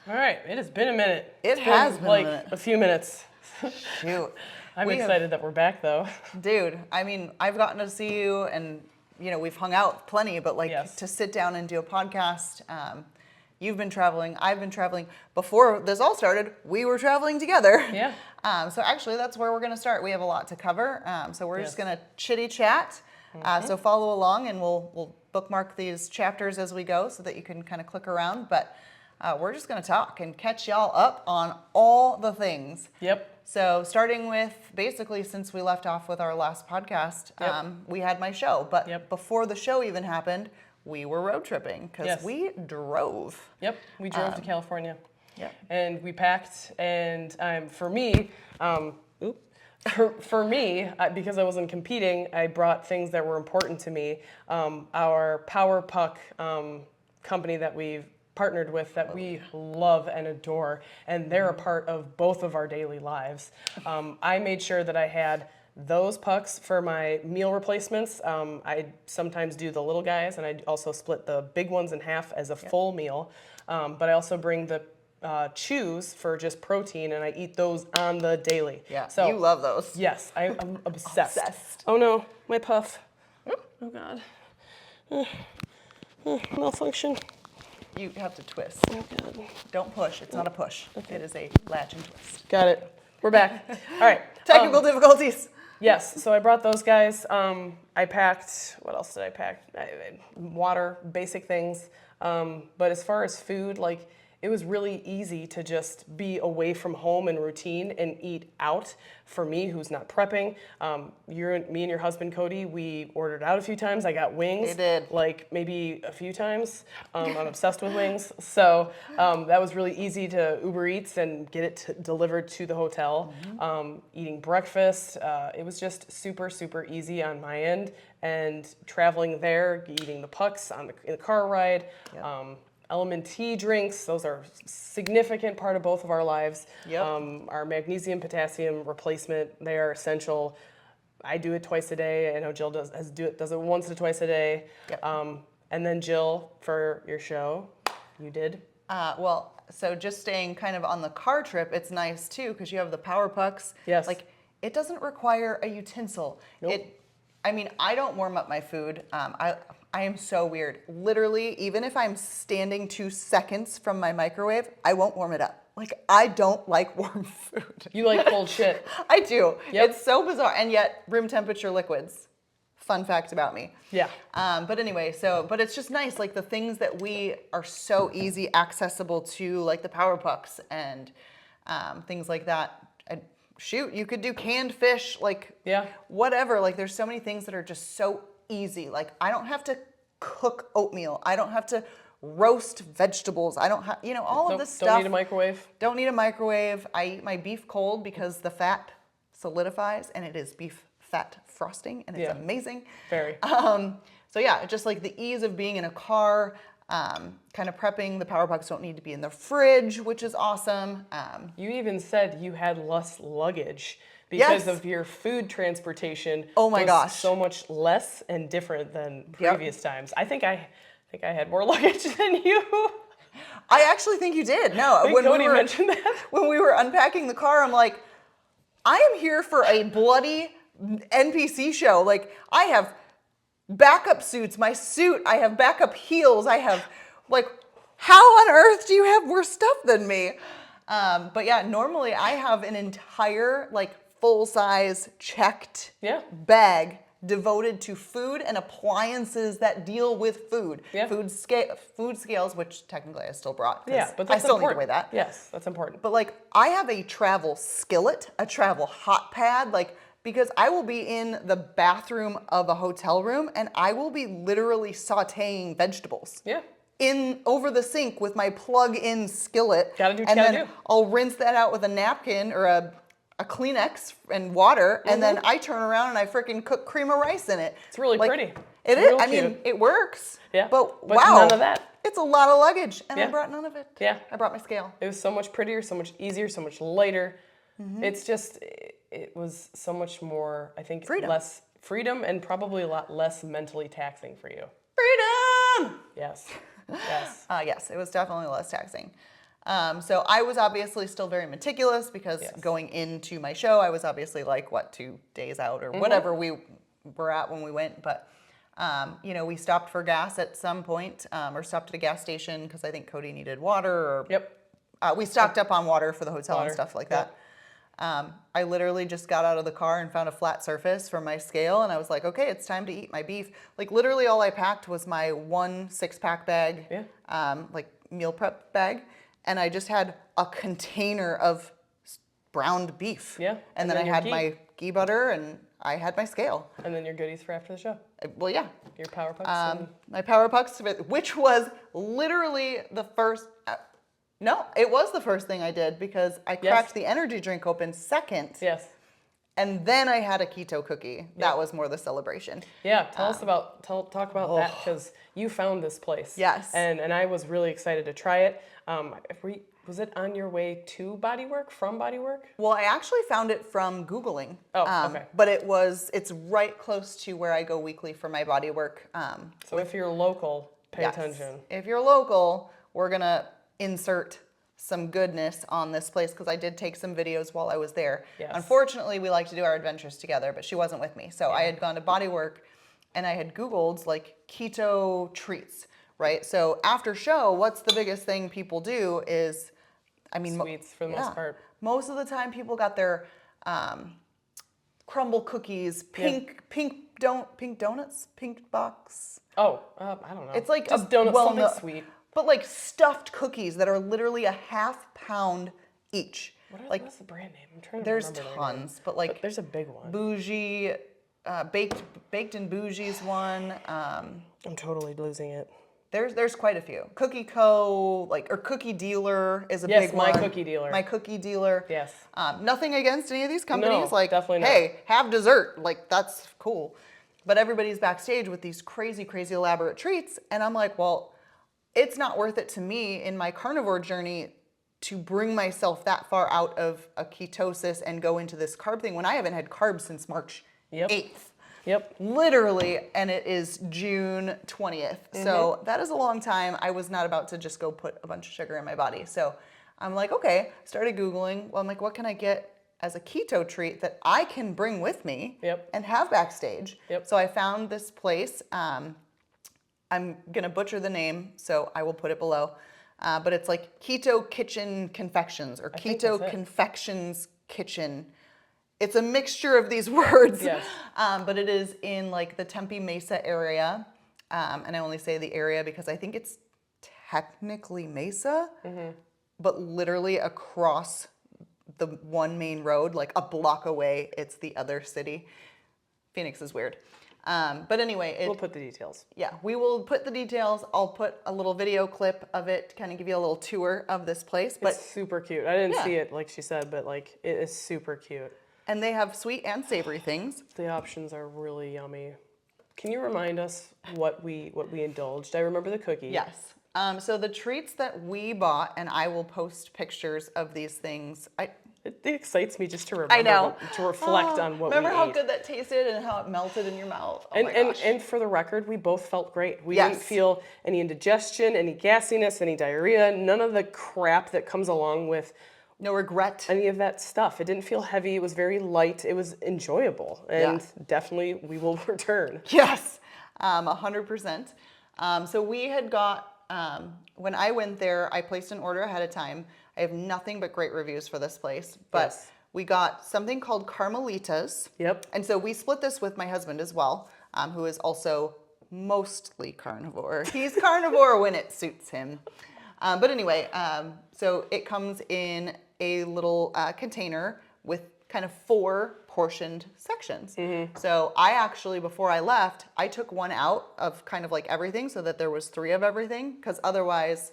All right, it has been a minute. It has been like a minute. a few minutes. Shoot. I'm excited that we're back though. Dude, I mean, I've gotten to see you and, you know, we've hung out plenty, but like Yes. to sit down and do a podcast, you've been traveling, I've been traveling. Before this all started, we were traveling together. Yeah. So actually, that's where we're going to start. We have a lot to cover, so we're just Yes. going to chitty chat. So follow along, and we'll bookmark these chapters as we go, so that you can kind of click around. But we're just going to talk and catch y'all up on all the things. Yep. So starting with basically since we left off with our last podcast, we had my show. But before the show even happened, we were road tripping because we drove. Yep, we drove to California. Yeah. And we packed, and for me, for me, because I wasn't competing, I brought things that were important to me. Our Power Puck company that we've partnered with that we love and adore, and they're a part of both of our daily lives. I made sure that I had those pucks for my meal replacements. I sometimes do the little guys, and I also split the big ones in half as a full meal. But I also bring the chews for just protein, and I eat those on the daily. Yeah, so you love those. Yes, I'm obsessed. Obsessed. Oh no, my puff. Oh God. Malfunction. You have to twist. Oh God. Don't push. It's not a push. Okay. It is a latch and twist. Got it. We're back. All right. Technical difficulties. Yes, so I brought those guys. I packed, what else did I pack? Water, basic things. But as far as food, like, it was really easy to just be away from home and routine and eat out. For me, who's not prepping, me and your husband, Cody, we ordered out a few times. I got wings. You did. Like, maybe a few times. I'm obsessed with wings. So that was really easy to Uber Eats and get it delivered to the hotel. Eating breakfast, it was just super, super easy on my end. And traveling there, eating the pucks in the car ride. Yep. Element tea drinks, those are a significant part of both of our lives. Yep. Our magnesium, potassium replacement, they are essential. I do it twice a day. I know Jill does it once or twice a day. Yep. And then Jill, for your show, you did? Well, so just staying kind of on the car trip, it's nice too because you have the Power Pucks. Yes. Like, it doesn't require a utensil. Nope. I don't warm up my food. I am so weird. Literally, even if I'm standing 2 seconds from my microwave, I won't warm it up. Like, I don't like warm food. You like cold shit. I do. Yep. It's so bizarre. And yet, room temperature liquids. Fun fact about me. Yeah. But anyway, but it's just nice. Like, the things that we are so easy accessible to, like the Power Pucks and things like that. Shoot, you could do canned fish, like, whatever. Like, there's so many things that are just so easy. Like, I don't have to cook oatmeal. I don't have to roast vegetables. I don't have, all of this stuff. Don't need a microwave. Don't need a microwave. I eat my beef cold because the fat solidifies, and it is beef fat frosting, and it's amazing. Very. So yeah, just like the ease of being in a car, kind of prepping. The Power Pucks don't need to be in the fridge, which is awesome. You even said you had less luggage because of your food transportation. Oh my gosh. So much less and different than previous times. I think I had more luggage than you. I actually think you did. No, when Cody mentioned that. When we were unpacking the car, I'm like, I am here for a bloody NPC show. Like, I have backup suits, my suit, I have backup heels, I have, like, how on earth do you have more stuff than me? But yeah, normally I have an entire, like, full-size checked bag devoted to food and appliances that deal with food. Yeah. Food scales, which technically I still brought. Yeah, but that's I still important. need to weigh that. Yes, that's important. But like, I have a travel skillet, a travel hot pad, like, because I will be in the bathroom of a hotel room and I will be literally sauteing vegetables. Yeah. Over the sink with my plug-in skillet. Gotta do what you gotta do. I'll rinse that out with a napkin or a Kleenex and water, and then I turn around and I freaking cook cream of rice in it. It's really pretty. It is. I mean, it works. Yeah. But wow. None of that. It's a lot of luggage, and I brought none of it. Yeah. I brought my scale. It was so much prettier, so much easier, so much lighter. It's just, it was so much more, I think, less freedom and probably a lot less mentally taxing for you. Freedom! Yes. Yes. Yes, it was definitely less taxing. So I was obviously still very meticulous because Yes. going into my show, I was obviously like, 2 days out or whatever we were at when we went. But, you know, we stopped for gas at some point or stopped at a gas station because I think Cody needed water or we stocked up on water for the hotel and stuff like that. I literally just got out of the car and found a flat surface for my scale, and I was like, okay, it's time to eat my beef. Like literally all I packed was my 1 6-pack bag, like meal prep bag, and I just had a container of browned beef. Yeah. And then I had my ghee butter and I had my scale. And then your goodies for after the show. Well, yeah. Your Power Pucks. My Power Pucks, which was literally the first. No, it was the first thing I did because I cracked the energy drink open second. Yes. And then I had a keto cookie. That was more the celebration. Yeah, talk about that because you found this place. Yes. And I was really excited to try it. Was it on your way to Bodywork, from Bodywork? Well, I actually found it from Googling. Oh, okay. But it's right close to where I go weekly for my bodywork. So if you're local, pay Yes. attention. If you're local, we're going to insert some goodness on this place because I did take some videos while I was there. Yes. Unfortunately, we like to do our adventures together, but she wasn't with me. So I had gone to Bodywork and I had Googled like keto treats, right? So after show, what's the biggest thing people do is, I mean, Sweets for the most part. Most of the time people got their crumble cookies, pink donuts, pink box. Oh, I don't know. It's like just a donuts, something walnut- sweet. But like stuffed cookies that are literally a half pound each. What's the brand name? I'm trying to There's remember their name. tons, but like There's a big one. bougie, baked and bougie's one. I'm totally losing it. There's quite a few. Cookie Co. or Cookie Dealer is a Yes, big one. My Cookie Dealer. My Cookie Dealer. Yes. Nothing against any of these companies. No, definitely not. Hey, have dessert. Like that's cool. But everybody's backstage with these crazy, crazy elaborate treats, and I'm like, well, it's not worth it to me in my carnivore journey to bring myself that far out of a ketosis and go into this carb thing when I haven't had carbs since March 8th. Yep. Literally, and it is June 20th. So that is a long time. I was not about to just go put a bunch of sugar in my body. So I'm like, okay, started Googling. Well, I'm like, what can I get as a keto treat that I can bring with me and have backstage? So I found this place. I'm going to butcher the name, so I will put it below. But it's like Keto Kitchen Confections or Keto Confections Kitchen. It's a mixture of these words. Yes. But it is in like the Tempe Mesa area. And I only say the area because I think it's technically Mesa, but literally across the one main road, like a block away, it's the other city. Phoenix is weird. But anyway, We'll put the details. Yeah, we will put the details. I'll put a little video clip of it to kind of give you a little tour of this place. But It's super cute. I didn't see it like she said, but like it is super cute. And they have sweet and savory things. The options are really yummy. Can you remind us what we indulged? I remember the cookie. Yes. So the treats that we bought, and I will post pictures of these things. It excites me just to remember. I know. To reflect on what we ate. Remember how good that tasted and how it melted in your mouth? Oh my gosh. And for the record, we both felt great. We Yes. didn't feel any indigestion, any gassiness, any diarrhea, none of the crap that comes along with no regret. any of that stuff. It didn't feel heavy. It was very light. It was enjoyable. And definitely we will return. Yes, 100%. So we had got, when I went there, I placed an order ahead of time. I have nothing but great reviews for this place. But we got something called Carmelitas. Yep. And so we split this with my husband as well, who is also mostly carnivore. He's carnivore when it suits him. But anyway, so it comes in a little container with kind of 4 portioned sections. So I actually, before I left, I took one out of kind of like everything so that there was 3 of everything, because otherwise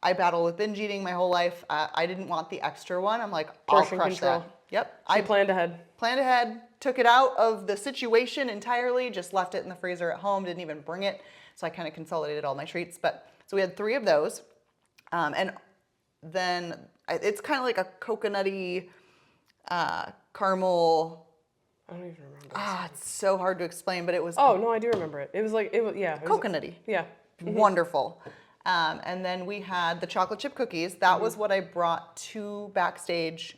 I battle with binge eating my whole life. I didn't want the extra one. I'm like, I'll Portion crush control. that. Yep. I planned ahead. Planned ahead, took it out of the situation entirely, just left it in the freezer at home, didn't even bring it. So I kind of consolidated all my treats. But so we had 3 of those. And then it's kind of like a coconutty caramel. I don't even remember. It's so hard to explain, but it was Oh, no, I do remember it. It was like, yeah. coconutty. Yeah. Wonderful. And then we had the chocolate chip cookies. That was what I brought to backstage.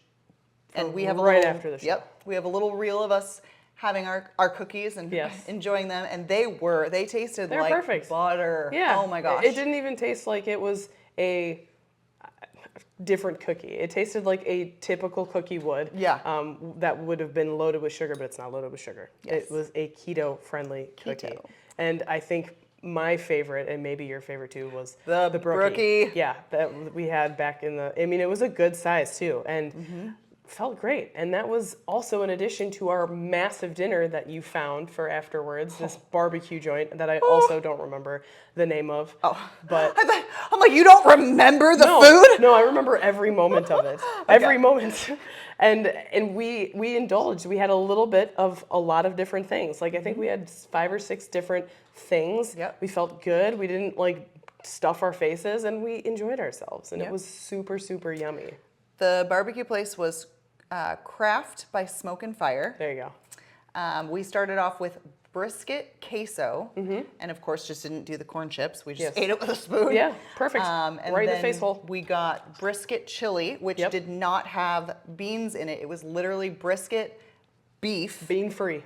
And we have a right little, after the show. Yep, we have a little reel of us having our cookies and enjoying them. And they tasted They're like perfect. butter. Yeah. Oh my gosh. It didn't even taste like it was a different cookie. It tasted like a typical cookie would. Yeah. That would have been loaded with sugar, but it's not loaded with sugar. Yes. It was a keto-friendly cookie. Keto. And I think my favorite, and maybe your favorite too, was The brookie. Yeah, that we had back in the. I mean, it was a good size too, and felt great. And that was also in addition to our massive dinner that you found for afterwards. This barbecue joint that I also don't remember the name of. Oh, but I'm like, you don't remember the food? No, I remember every moment of it. Every moment. And we indulged. We had a little bit of a lot of different things. Like I think we had 5 or 6 different things. Yep. We felt good. We didn't like stuff our faces, and we enjoyed ourselves. And it was super, super yummy. The barbecue place was Craft by Smoke and Fire. There you go. We started off with brisket queso, and of course just didn't do the corn chips. We just ate it with a spoon. Yeah, perfect. And right in the then face hole. we got brisket chili, which did not have beans in it. It was literally brisket beef. Bean free.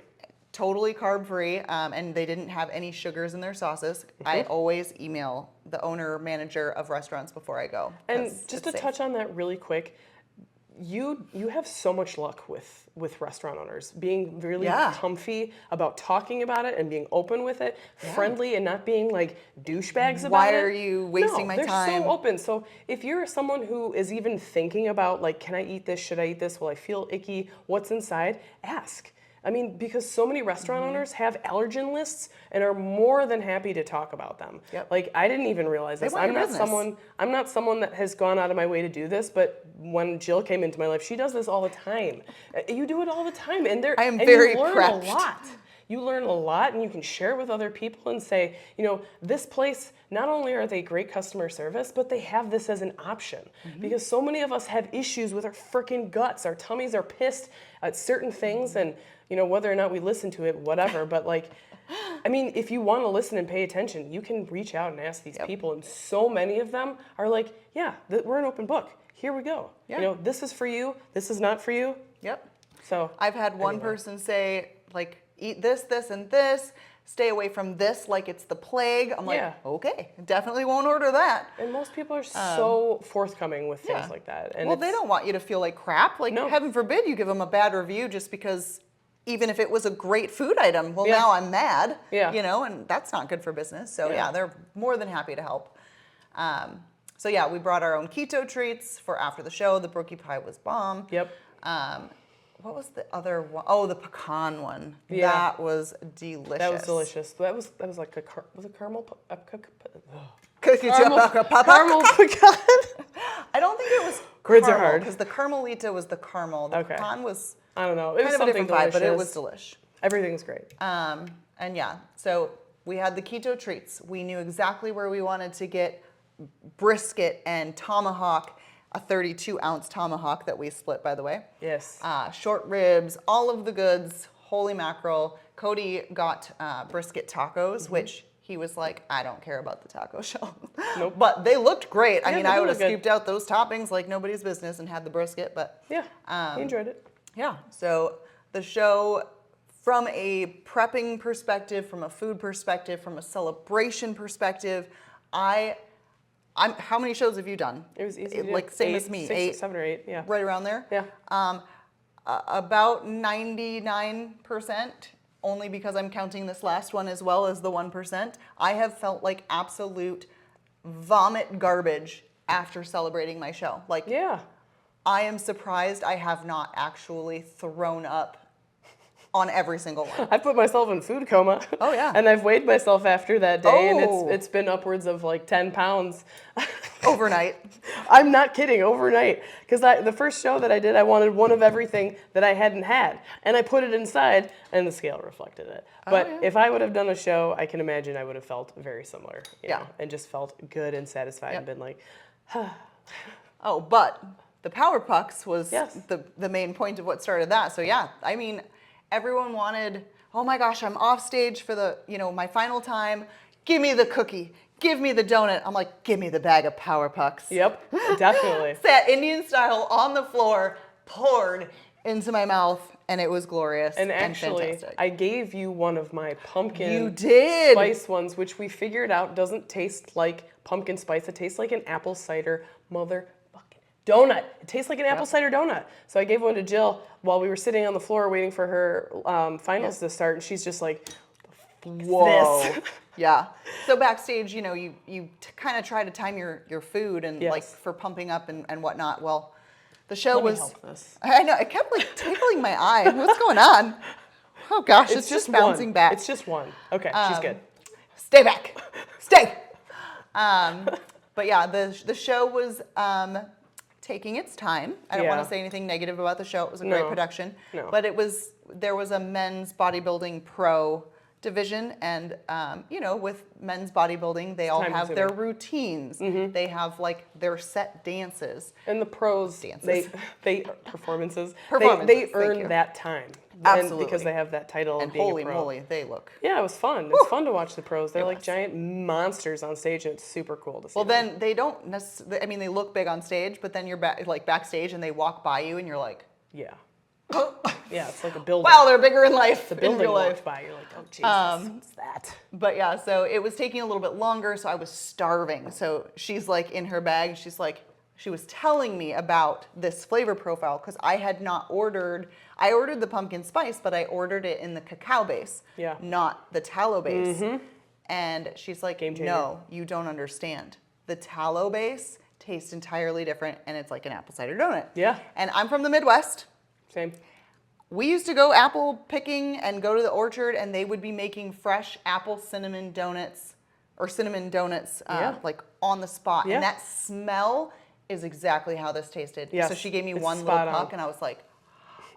Totally carb free, and they didn't have any sugars in their sauces. I always email the owner manager of restaurants before I go. And just to touch on that really quick, you have so much luck with restaurant owners being really comfy about talking about it and being open with it, friendly and not being like douchebags about it. Why are you wasting my time? They're so open. So if you're someone who is even thinking about like, can I eat this? Should I eat this? Will I feel icky? What's inside? Ask. I mean, because so many restaurant owners have allergen lists and are more than happy to talk about them. Yep. Like I didn't even realize this. I'm not someone that has gone out of my way to do this, but when Jill came into my life, she does this all the time. You do it all the time, and I am very you learn prepped. a lot. You learn a lot, and you can share it with other people and say, you know, this place, not only are they great customer service, but they have this as an option. Because so many of us have issues with our freaking guts. Our tummies are pissed at certain things, and you know, whether or not we listen to it, whatever. But like, I mean, if you want to listen and pay attention, you can reach out and ask these people. And so many of them are like, yeah, we're an open book. Here we go. Yeah. You know, this is for you. This is not for you. Yep. So I've had one person say, like, eat this, this, and this. Stay away from this like it's the plague. I'm like, okay, definitely won't order that. And most people are so forthcoming with things like that. And well, they don't want you to feel like crap. Like, heaven forbid you give them a bad review just because, even if it was a great food item, well, now I'm mad. You know, and that's not good for business. So yeah, they're more than happy to help. So yeah, we brought our own keto treats for after the show. The brookie pie was bomb. Yep. What was the other one? Oh, the pecan one. Yeah. That was delicious. That was delicious. That was like was it caramel? Caramel Pecan. I don't think it was Grids are hard. because the Carmelita was the caramel. The pecan was I don't know. It was kind of a something different vibe, delicious. but it was delish. Everything's great. And yeah, so we had the keto treats. We knew exactly where we wanted to get brisket and tomahawk, a 32-ounce tomahawk that we split, by the way. Yes. Short ribs, all of the goods, holy mackerel. Cody got brisket tacos, which he was like, I don't care about the taco shell. Nope. But they looked great. I mean, they I would have look good. scooped out those toppings like nobody's business and had the brisket, but Yeah, he enjoyed it. yeah. So the show, from a prepping perspective, from a food perspective, from a celebration perspective, how many shows have you done? It was easy to do. Like same 8, as me, 6, 7 or 8. Yeah. right around there. Yeah. About 99%, only because I'm counting this last one as well as the 1%. I have felt like absolute vomit garbage after celebrating my show. Like, Yeah. I am surprised I have not actually thrown up on every single one. I put myself in food coma. Oh, yeah. And I've weighed myself after that day, Oh. and it's been upwards of like 10 pounds. Overnight. I'm not kidding, overnight. Because the first show that I did, I wanted one of everything that I hadn't had. And I put it inside, and the scale reflected it. But if I would have done a show, I can imagine I would have felt very similar. You know, and just felt good and satisfied and been like, Oh, but the Power Pucks was Yes. the main point of what started that. So yeah, I mean, everyone wanted, oh my gosh, I'm off stage for the, my final time. Give me the cookie. give me the donut. I'm like, give me the bag of Power Pucks. Yep, definitely. Sat Indian style on the floor, poured into my mouth, and it was glorious And actually, fantastic. I gave you one of my pumpkin You did. spice ones, which we figured out doesn't taste like pumpkin spice. It tastes like an apple cider motherfucking donut. It tastes like an apple cider donut. So I gave one to Jill while we were sitting on the floor waiting for her finals to start, and she's just like, Whoa. this. Yeah. So backstage, you know, you kind of try to time your food and Yes. like for pumping up and whatnot. Well, the show Let me was. help this. I know. It kept like tickling my eye. What's going on? Oh gosh, it's just bouncing one. back. It's just one. Okay, she's good. Stay back. Stay. But yeah, the show was taking its time. I don't want Yeah. to say anything negative about the show. It was a great production. No. But there was a men's bodybuilding pro division, and you know, with men's bodybuilding, they all have their time-consuming. routines. They have like their set dances. And the pros, Dances. they performances, Performances, they thank earn you. that time. Absolutely. And because they have that title And of being holy a pro. moly, they look. Yeah, it was fun. It's fun to watch the pros. They're It like was. giant monsters on stage, and it's super cool to see. Well, them. then they don't necessarily. I mean, they look big on stage, but then you're backstage, and they walk by you, and you're like, Yeah. Yeah, it's like a building. wow, they're bigger in life. the in building real life. walked by. You're like, oh Jesus, what's that? But yeah, so it was taking a little bit longer, so I was starving. So she's like in her bag, she's like, she was telling me about this flavor profile because I had not ordered. I ordered the pumpkin spice, but I ordered it in the cacao base, Yeah. not the tallow base. And she's like, Game changer. no, you don't understand. The tallow base tastes entirely different, and it's like an apple cider donut. Yeah. And I'm from the Midwest. Same. We used to go apple picking and go to the orchard, and they would be making fresh apple cinnamon donuts Yeah. like on the spot. Yeah. And that smell is exactly how this tasted. Yes, So she gave me it's one little spot on. puck, and I was like,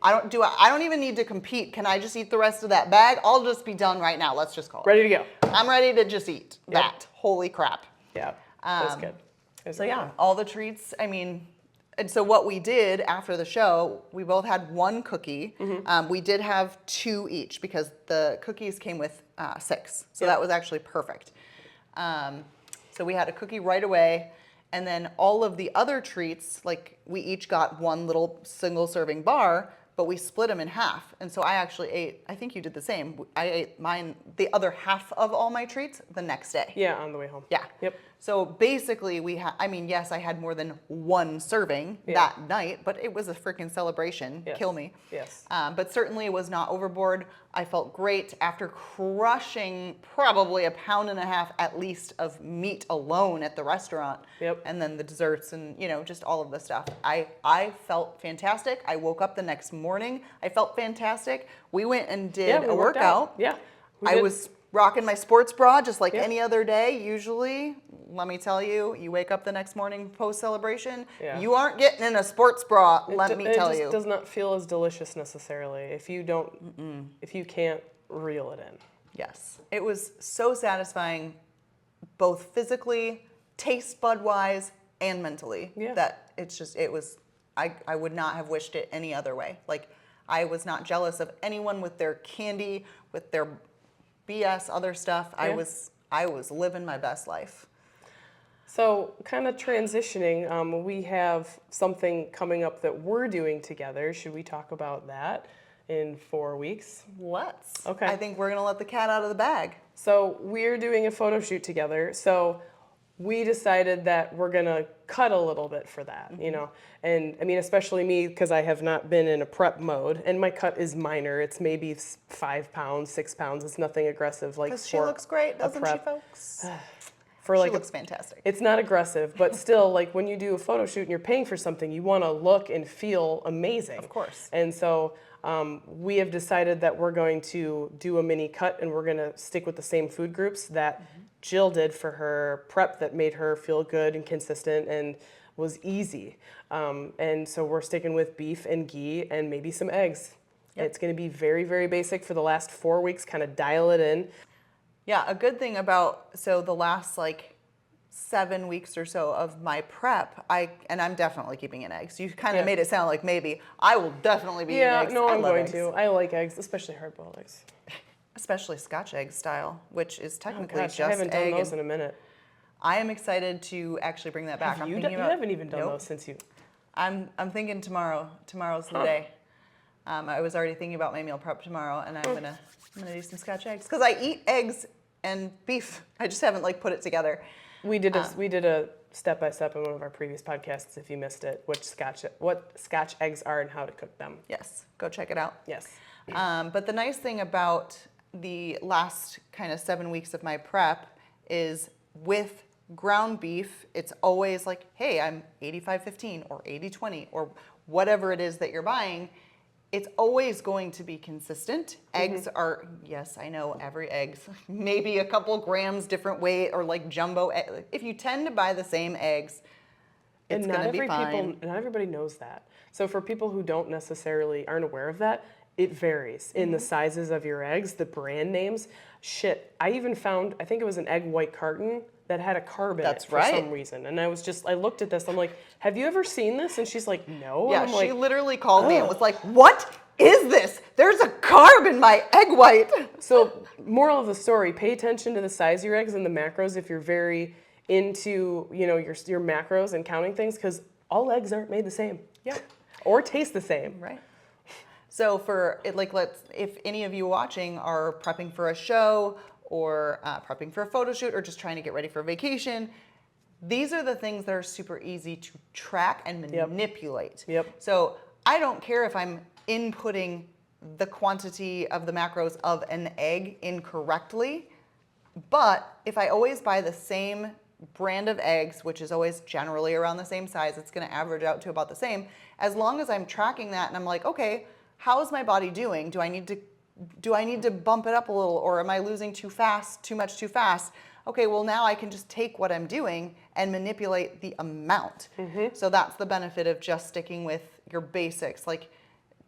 I don't even need to compete. Can I just eat the rest of that bag? I'll just be done right now. Let's just call it. Ready to go. I'm ready to just eat that. Holy crap. Yeah, that's good. So yeah, all the treats. I mean, and so what we did after the show, we both had one cookie. We did have two each because the cookies came with 6. So that was actually perfect. So we had a cookie right away. And then all of the other treats, like we each got one little single serving bar, but we split them in half. And so I actually ate, I think you did the same. I ate the other half of all my treats the next day. Yeah, on the way home. Yeah. Yep. So basically, I mean, yes, I had more than one serving that night, but it was a freaking celebration. Yes. Kill me. Yes. But certainly it was not overboard. I felt great after crushing probably 1.5 pounds at least of meat alone at the restaurant. Yep. And then the desserts and, you know, just all of the stuff. I felt fantastic. I woke up the next morning. I felt fantastic. We went and did we a worked workout. out. Yeah. we I did. was rocking my sports bra just like Yeah. any other day. Usually, let me tell you, you wake up the next morning post celebration, Yeah. you aren't getting in a sports bra. Let me tell It you. just does not feel as delicious necessarily if you don't, if you can't reel it in. Yes, it was so satisfying, both physically, taste bud wise, and mentally. Yeah. That it was. I would not have wished it any other way. Like I was not jealous of anyone with their candy, with their BS other stuff. Yeah. I was living my best life. So, kind of transitioning, we have something coming up that we're doing together. Should we talk about that in 4 weeks? Let's. Okay. I think we're gonna let the cat out of the bag. So, we're doing a photo shoot together. So, we decided that we're gonna cut a little bit for that, you know? And I mean, especially me, because I have not been in a prep mode, and my cut is minor. It's maybe 5 pounds, 6 pounds. It's nothing aggressive like Because she for looks great, a doesn't she, prep. folks? For like She looks fantastic. It's not aggressive, but still, like when you do a photo shoot and you're paying for something, you want to look and feel amazing. Of course. And so we have decided that we're going to do a mini cut and we're going to stick with the same food groups that Jill did for her prep that made her feel good and consistent and was easy. And so we're sticking with beef and ghee and maybe some eggs. Yep. It's going to be very, very basic for the last 4 weeks, kind of dial it in. Yeah, a good thing about the last like 7 weeks or so of my prep, I'm definitely keeping in eggs. You kind of made it sound like maybe I will definitely be eating eggs. No, I I'm love going eggs. to. I like eggs, especially hard-boiled eggs. Especially Scotch egg style, which is Oh technically gosh, just I haven't done egg. those in a minute. I am excited to actually bring that back. You haven't even done those since you... I'm thinking tomorrow. Tomorrow's the day. I was already thinking about my meal prep tomorrow, and I'm gonna do some Scotch eggs because I eat eggs and beef. I just haven't like put it together. We did a step-by-step in one of our previous podcasts, if you missed it, what Scotch eggs are and how to cook them. Yes, go check it out. Yes. But the nice thing about the last kind of 7 weeks of my prep is with ground beef, it's always like, hey, I'm 85-15 or 80-20 or whatever it is that you're buying. It's always going to be consistent. Eggs are, yes, I know every egg's maybe a couple grams different weight or like jumbo. If you tend to buy the same eggs, it's going to be fine. Not everybody knows that. So for people who aren't aware of that, it varies in the sizes of your eggs, the brand names. Shit, I even found, I think it was an egg white carton that had a carb in it for some reason. And I looked at this, I'm like, have you ever seen this? And she's like, no. Yeah, and she literally called me and was like, what is this? There's a carb in my egg white. So moral of the story, pay attention to the size of your eggs and the macros if you're very into, your macros and counting things, because all eggs aren't made the same. Yeah. Or taste the same. Right. So if any of you watching are prepping for a show or prepping for a photo shoot or just trying to get ready for a vacation, these are the things that are super easy to track and manipulate. Yep. So I don't care if I'm inputting the quantity of the macros of an egg incorrectly, but if I always buy the same brand of eggs, which is always generally around the same size, it's going to average out to about the same. As long as I'm tracking that and I'm like, okay, how is my body doing? Do I need to bump it up a little, or am I losing too much too fast? Okay, well now I can just take what I'm doing and manipulate the amount. So that's the benefit of just sticking with your basics, like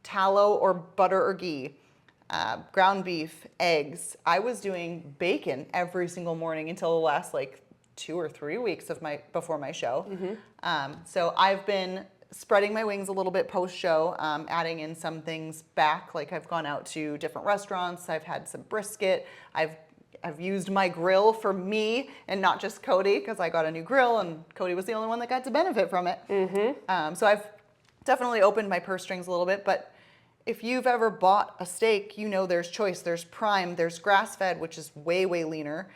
tallow or butter or ghee, ground beef, eggs. I was doing bacon every single morning until the last 2 or 3 weeks of before my show. So I've been spreading my wings a little bit post-show, adding in some things back. Like I've gone out to different restaurants. I've had some brisket. I've used my grill for me and not just Cody, because I got a new grill and Cody was the only one that got to benefit from it. So I've definitely opened my purse strings a little bit. But if you've ever bought a steak, there's choice. There's prime. There's grass-fed, which is way, way leaner.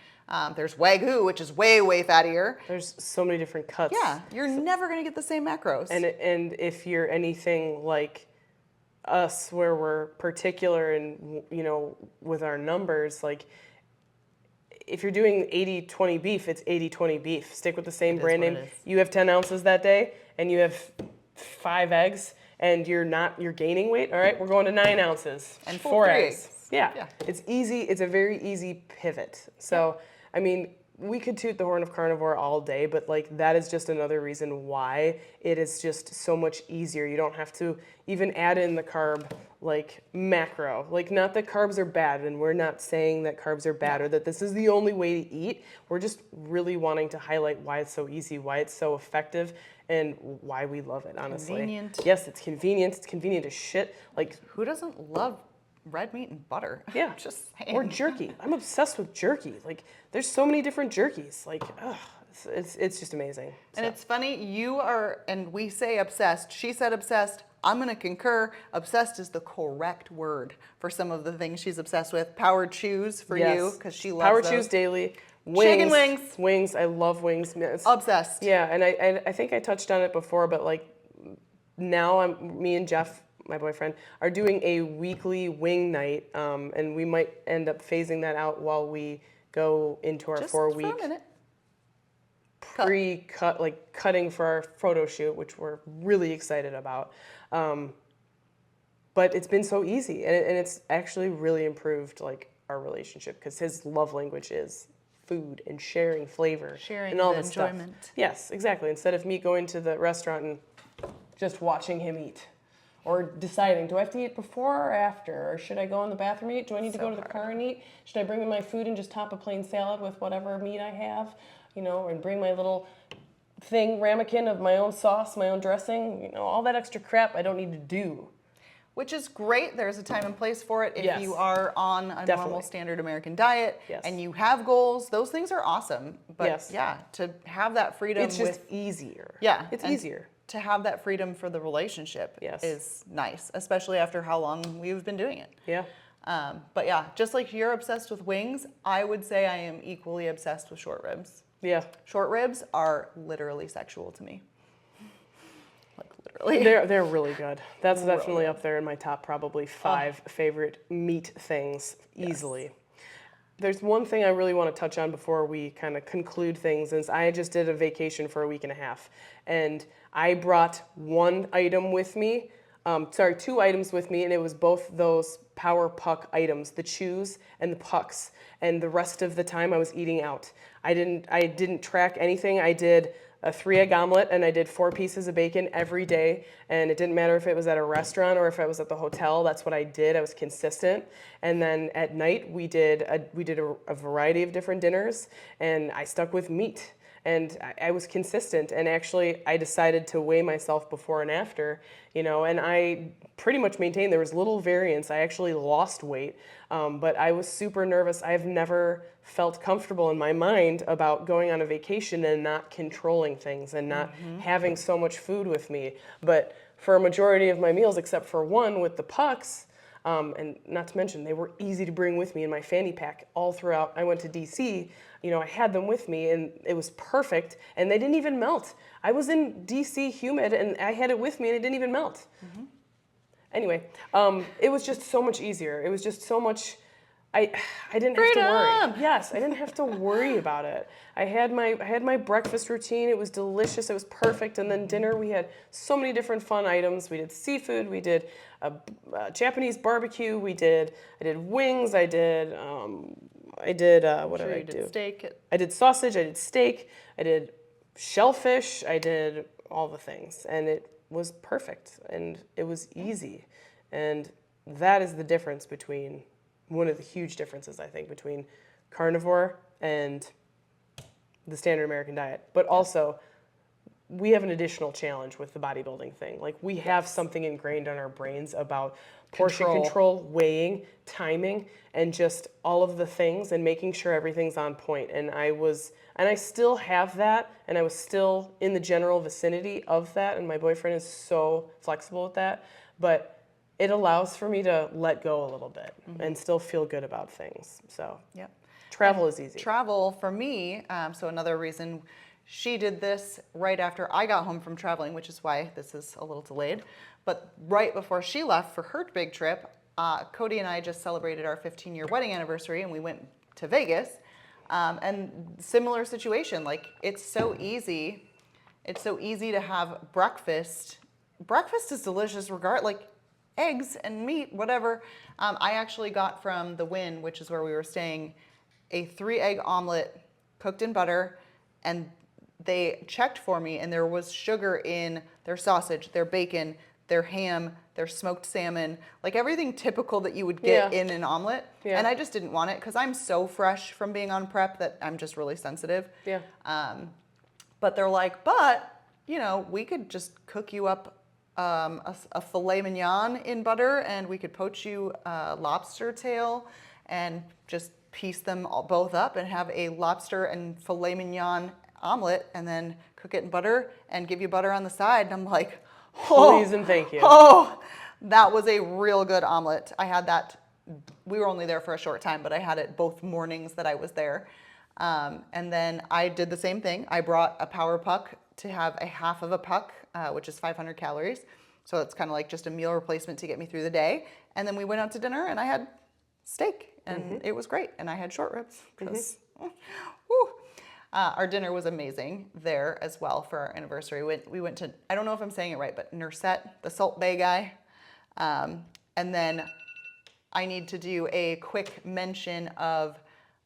There's Wagyu, which is way, way fattier. There's so many different cuts. Yeah, you're never going to get the same macros. And if you're anything like us, where we're particular and, with our numbers, like if you're doing 80-20 beef, it's 80-20 beef. Stick with the same brand name. You have 10 ounces that day and you have 5 eggs and you're gaining weight. All right, we're going to 9 ounces and 4 eggs. Yeah, it's easy. It's a very easy pivot. So, I mean, we could toot the horn of carnivore all day, but that is just another reason why it is just so much easier. You don't have to even add in the carb macro. Not that carbs are bad, and we're not saying that carbs are bad or that this is the only way to eat. We're just really wanting to highlight why it's so easy, why it's so effective, and why we love it, honestly. Convenient. Yes, it's convenient. It's convenient as shit. Who doesn't love red meat and butter? Yeah. Just saying. Or jerky. I'm obsessed with jerky. There's so many different jerkies. It's just amazing. And it's funny, you are, and we say obsessed. She said obsessed. I'm going to concur. Obsessed is the correct word for some of the things she's obsessed with. Power chews for you, because she loves Power those. chews daily. Wings. Chicken wings. Wings. I love wings. Obsessed. Yeah, and I think I touched on it before, but now me and Jeff, my boyfriend, are doing a weekly wing night, and we might end up phasing that out while we go into our 4-week pre-cut, cutting for our photo shoot, which we're really excited about. But it's been so easy, and it's actually really improved our relationship, because his love language is food and sharing flavor and all this enjoyment. Stuff. Yes, exactly. Instead of me going to the restaurant and just watching him eat. Or deciding, do I have to eat before or after? Or should I go in the bathroom and eat? Do I need to go to the car and eat? Should I bring in my food and just top a plain salad with whatever meat I have? And bring my little ramekin of my own sauce, my own dressing? All that extra crap I don't need to do. which is great. There's a time and place for it if Yes. you are on a Definitely. normal standard American diet Yes. and you have goals. Those things are awesome. But Yes. yeah, to have that freedom It's just with easier. yeah, It's and easier. to have that freedom for the relationship Yes. is nice, especially after how long we've been doing it. Yeah. But yeah, just like you're obsessed with wings, I would say I am equally obsessed with short ribs. Yeah. Short ribs are literally sexual to me. Like literally. They're really good. That's Really definitely good. up there in my top probably 5 favorite meat things easily. There's one thing I really want to touch on before we kind of conclude things is I just did a vacation for a week and a half and I brought one item with me, 2 items with me, and it was both those Power Puck items, the chews and the pucks. And the rest of the time I was eating out. I didn't track anything. I did a 3-egg omelet and I did 4 pieces of bacon every day. And it didn't matter if it was at a restaurant or if I was at the hotel. That's what I did. I was consistent. And then at night we did a variety of different dinners, and I stuck with meat. And I was consistent, and actually I decided to weigh myself before and after, and I pretty much maintained there was little variance. I actually lost weight, but I was super nervous. I've never felt comfortable in my mind about going on a vacation and not controlling things and not having so much food with me. But for a majority of my meals, except for one with the pucks, and not to mention, they were easy to bring with me in my fanny pack all throughout. I went to DC, I had them with me and it was perfect and they didn't even melt. I was in DC humid and I had it with me and it didn't even melt. Anyway, it was just so much easier. It was just so much, I didn't have to worry. Yes, I didn't have to worry about it. I had my breakfast routine. It was delicious. It was perfect. And then dinner, we had so many different fun items. We did seafood. We did a Japanese barbecue. I did wings. What did I do? Did steak. I did sausage. I did steak. I did shellfish. I did all the things, and it was perfect. And it was easy, and that is the difference between. One of the huge differences, I think, between carnivore and the standard American diet. But also, we have an additional challenge with the bodybuilding thing. Like, we have something ingrained in our brains about portion control, weighing, timing, and just all of the things and making sure everything's on point. And I still have that, and I was still in the general vicinity of that, and my boyfriend is so flexible with that. But it allows for me to let go a little bit and still feel good about things. So travel is easy. Travel for me, so another reason she did this right after I got home from traveling, which is why this is a little delayed. But right before she left for her big trip, Cody and I just celebrated our 15-year wedding anniversary and we went to Vegas. And similar situation, like it's so easy to have breakfast. Breakfast is delicious eggs and meat, whatever. I actually got from the Wynn, which is where we were staying, a 3-egg omelet cooked in butter, and they checked for me, and there was sugar in their sausage, their bacon, their ham, their smoked salmon, like everything typical that you would get in an omelet. Yeah. And I just didn't want it because I'm so fresh from being on prep that I'm just really sensitive. Yeah. But they're like, we could just cook you up a filet mignon in butter, and we could poach you a lobster tail and just piece them both up and have a lobster and filet mignon omelet, and then cook it in butter and give you butter on the side. And I'm like, please and thank you. Oh, that was a real good omelet. I had that. We were only there for a short time, but I had it both mornings that I was there. And then I did the same thing. I brought a Power Puck to have a half of a puck, which is 500 calories. So it's kind of like just a meal replacement to get me through the day. And then we went out to dinner and I had steak and it was great. And I had short ribs because our dinner was amazing there as well for our anniversary. We went to, I don't know if I'm saying it right, but Nurset, the Salt Bay guy. And then I need to do a quick mention of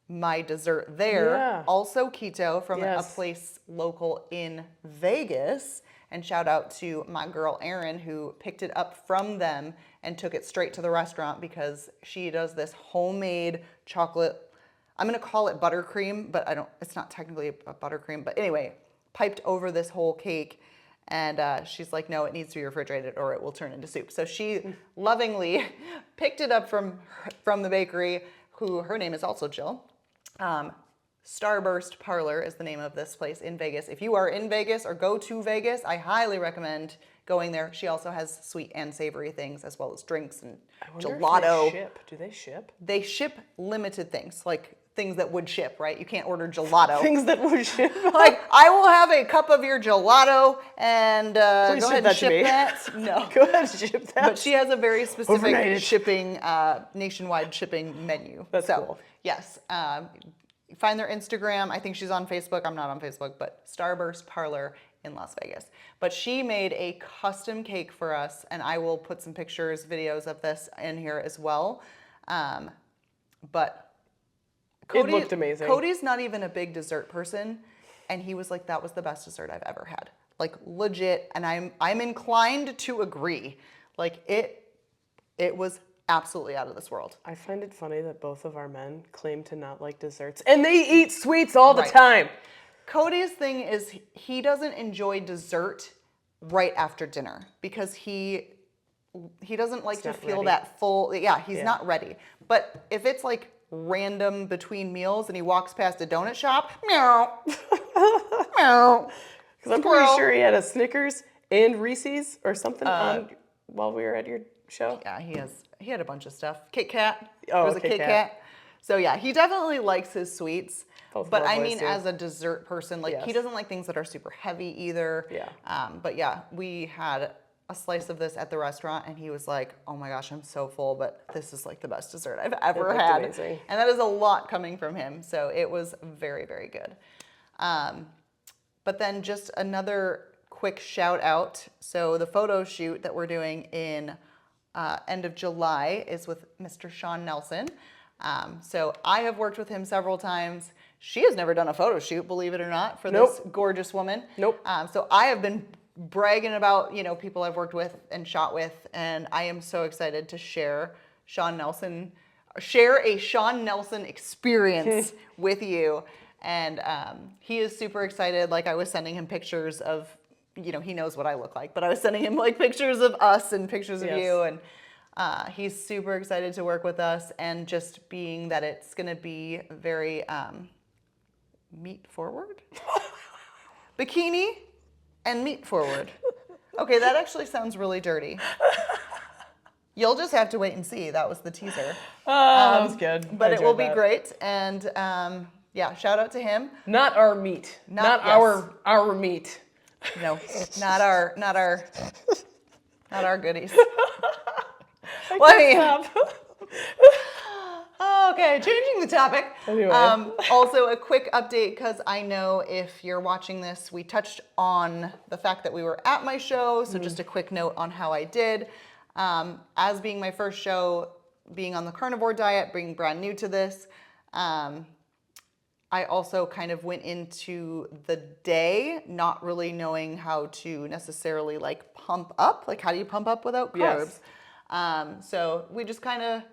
my dessert there, also keto, from a place local in Vegas. And shout out to my girl Erin, who picked it up from them and took it straight to the restaurant because she does this homemade chocolate, I'm gonna call it buttercream, but it's not technically a buttercream, but anyway, piped over this whole cake. And she's like, no, it needs to be refrigerated or it will turn into soup. So she lovingly picked it up from the bakery, who her name is also Jill. Starburst Parlor is the name of this place in Vegas. If you are in Vegas or go to Vegas, I highly recommend going there. She also has sweet and savory things as well as drinks and I wonder gelato. if they ship. Do they ship? They ship limited things, like things that would ship, right? You can't order gelato. Things that would ship. Like, I will have a cup of your gelato and go ahead and ship that. No. Go ahead and ship that. But she has a very specific Overnighted. shipping, nationwide shipping menu. That's cool. Yes. Find their Instagram. I think she's on Facebook. I'm not on Facebook, but Starburst Parlor in Las Vegas. But she made a custom cake for us, and I will put some pictures, videos of this in here as well. But Cody, it looked amazing. Cody's not even a big dessert person, and he was like, that was the best dessert I've ever had. Like, legit, and I'm inclined to agree. Like, it was absolutely out of this world. I find it funny that both of our men claim to not like desserts, and they eat sweets all the Right. time. Cody's thing is he doesn't enjoy dessert right after dinner because he doesn't like to not feel ready. that full. Yeah, he's not ready. But if it's like random between meals and he walks past a donut shop, meow, meow. Because I'm pretty sure he had a Snickers and Reese's or something on while we were at your show. Yeah, he had a bunch of stuff. Kit Kat. Oh, There was a Kit Kit Kat. Kat. So yeah, he definitely likes his sweets. Both of But our I boys mean, do. as a dessert person, like he Yes. doesn't like things that are super heavy either. Yeah. But yeah, we had a slice of this at the restaurant, and he was like, "Oh my gosh, I'm so full, but this is like the best dessert I've ever looked had." amazing. And that is a lot coming from him, so it was very, very good. But then just another quick shout out. So the photo shoot that we're doing in end of July is with Mr. Sean Nelson. So I have worked with him several times. She has never done a photo shoot, believe it or not, for this gorgeous woman. Nope. So I have been bragging about, people I've worked with and shot with, and I am so excited to share a Sean Nelson experience with you. And he is super excited. Like, I was sending him pictures of, he knows what I look like, but I was sending him like pictures of us and pictures of Yes. you. And he's super excited to work with us, and just being that it's going to be very meat forward. Bikini and meat forward. Okay, that actually sounds really dirty. You'll just have to wait and see. That was the teaser. That was good. But I it will enjoyed be that. great. And yeah, shout out to him. Not our meat. Not yes. our meat. No, not our goodies. Well, I mean, okay, changing the topic. Anyway. Also, a quick update, because I know if you're watching this, we touched on the fact that we were at my show. So just a quick note on how I did. As being my first show, being on the carnivore diet, being brand new to this, I also kind of went into the day not really knowing how to necessarily like pump up. Like, how do you pump up without carbs? Yes. So we just kind of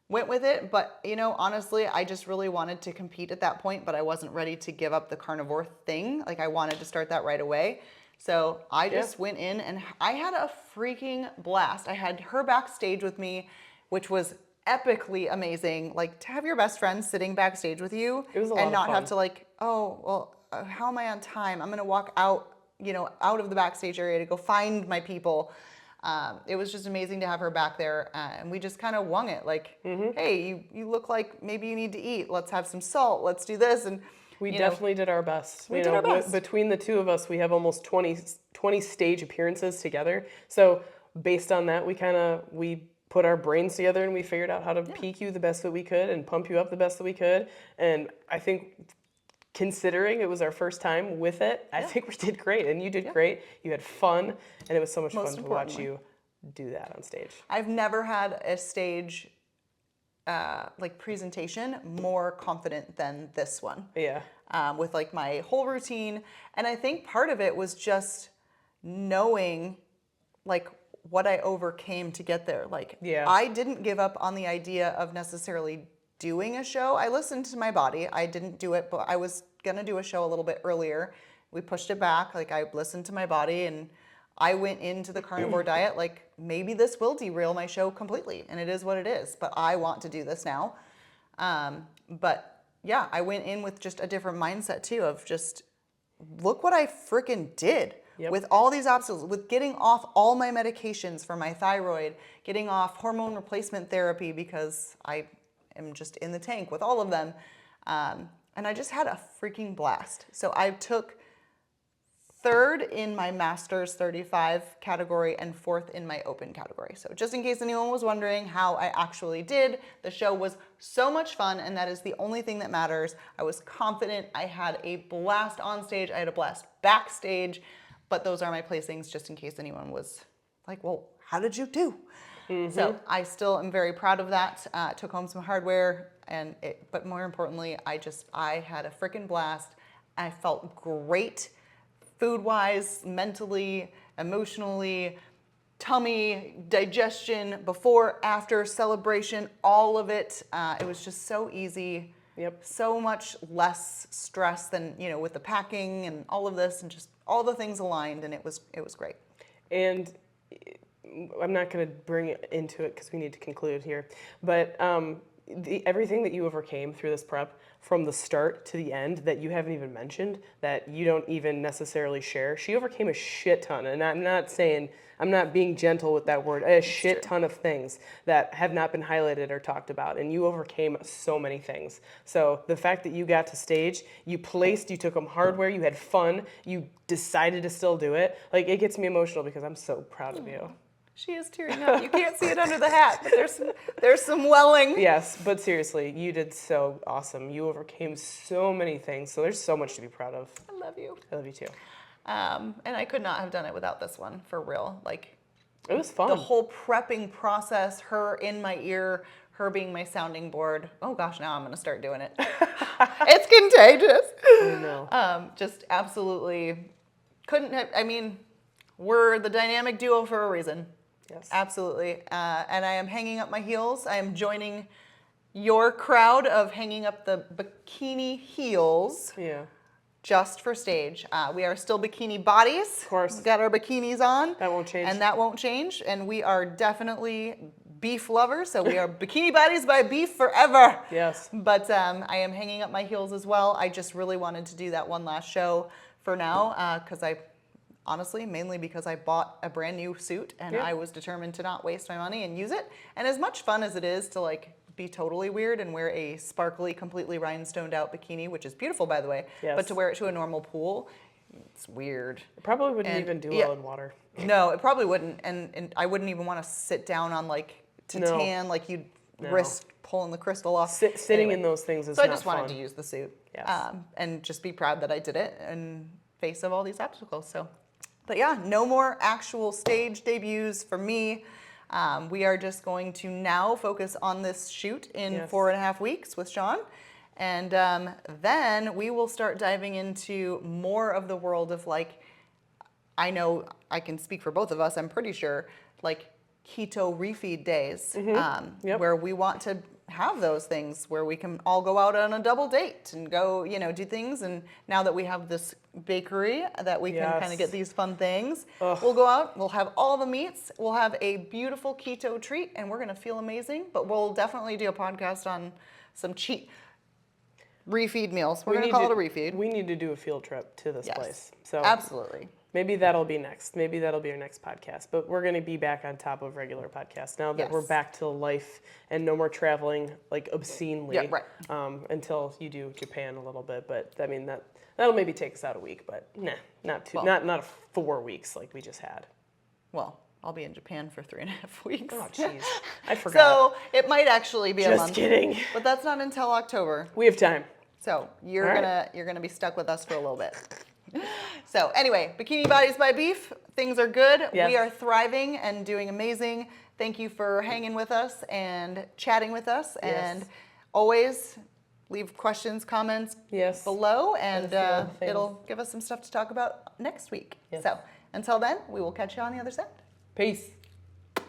went with it. But, honestly, I just really wanted to compete at that point, but I wasn't ready to give up the carnivore thing. Like, I wanted to start that right away. So I just went in, and I had a freaking blast. I had her backstage with me, which was epically amazing. Like, to have your best friend sitting backstage with you It was a lot and of not fun. have to like, oh, well, how am I on time? I'm going to walk out, out of the backstage area to go find my people. It was just amazing to have her back there, and we just kind of wung it. Like, hey, you look like maybe you need to eat. Let's have some salt. Let's do this. And We definitely did our best. We did our best. Between the two of us, we have almost 20 stage appearances together. So based on that, we put our brains together and we figured out how to peak you the best that we could and pump you up the best that we could. And I think, considering it was our first time with it, I think we did great, and you did great. You had fun, and it was so much fun to watch you do that on stage. I've never had a stage like presentation more confident than this one. Yeah. With like my whole routine, and I think part of it was just knowing like what I overcame to get there. Like, I didn't give up on the idea of necessarily doing a show. I listened to my body. I didn't do it, but I was gonna do a show a little bit earlier. We pushed it back. Like, I listened to my body, and I went into the carnivore diet like, maybe this will derail my show completely, and it is what it is, but I want to do this now. But yeah, I went in with just a different mindset too of just, look what I freaking did with all these obstacles, with getting off all my medications for my thyroid, getting off hormone replacement therapy because I am just in the tank with all of them. And I just had a freaking blast. So I took 3rd in my Masters 35 category and 4th in my Open category. So just in case anyone was wondering how I actually did, the show was so much fun, and that is the only thing that matters. I was confident. I had a blast on stage. I had a blast backstage, but those are my placings just in case anyone was like, well, how did you do? So I still am very proud of that. Took home some hardware, but more importantly, I had a freaking blast. I felt great. Food-wise, mentally, emotionally, tummy, digestion, before, after, celebration, all of it. It was just so easy. So much less stress than, with the packing and all of this, and just all the things aligned, and it was great. And I'm not going to bring it into it because we need to conclude here, but everything that you overcame through this prep, from the start to the end, that you haven't even mentioned, that you don't even necessarily share, she overcame a shit ton. And I'm not being gentle with that word, a shit ton of things that have not been highlighted or talked about. And you overcame so many things. So the fact that you got to stage, you took home hardware, you had fun, you decided to still do it, like, it gets me emotional because I'm so proud of you. She is tearing up. You can't see it under the hat, but there's some welling. Yes, but seriously, you did so awesome. You overcame so many things, so there's so much to be proud of. I love you. I love you too. And I could not have done it without this one, for real. Like, it was fun. The whole prepping process, her in my ear, her being my sounding board. Oh gosh, now I'm going to start doing it. It's contagious. I know. Just absolutely couldn't have, we're the dynamic duo for a reason. Yes. Absolutely. And I am hanging up my heels. I am joining your crowd of hanging up the bikini heels. Yeah. Just for stage. We are still bikini bodies. Of course. We've got our bikinis on. That won't change. And that won't change. And we are definitely beef lovers. So we are bikini bodies by beef forever. Yes. But I am hanging up my heels as well. I just really wanted to do that one last show for now because honestly, mainly because I bought a brand new suit and I was determined to not waste my money and use it. And as much fun as it is to be totally weird and wear a sparkly, completely rhinestoned out bikini, which is beautiful by the way, but to wear it to a normal pool, it's weird. It probably wouldn't even do well in water. No, it probably wouldn't. And I wouldn't even want to sit down on tan, you'd risk pulling the crystal off. Sitting in those things is so not I just wanted fun. to use the suit Yes. and just be proud that I did it in face of all these obstacles. But yeah, no more actual stage debuts for me. We are just going to now focus on this shoot in 4.5 weeks with Sean. And then we will start diving into more of the world of I know I can speak for both of us, I'm pretty sure, keto refeed days, where we want to have those things where we can all go out on a double date and go, do things. And now that we have this bakery that we can kind of get these fun things, we'll go out, we'll have all the meats, we'll have a beautiful keto treat, and we're going to feel amazing. But we'll definitely do a podcast on some cheat refeed meals. We're going to call it a refeed. We need to do a field trip to this place. So absolutely. Maybe that'll be next. Maybe that'll be our next podcast. But we're going to be back on top of regular podcasts now that we're back to life and no more traveling obscenely. Yeah, right. Until you do Japan a little bit. But that'll maybe take us out a week. But not 4 weeks like we just had. Well, I'll be in Japan for 3.5 weeks. Oh, jeez. I forgot. So it might actually be a month. Just kidding. But that's not until October. We have time. So you're gonna be stuck with us for a little bit. So anyway, Bikini Bodies by Beef, things are good. Yes. We are thriving and doing amazing. Thank you for hanging with us and chatting with us. Yes. And always leave questions, comments below, and it'll give us some stuff to talk about next week. Yes. So until then, we will catch you on the other side. Peace.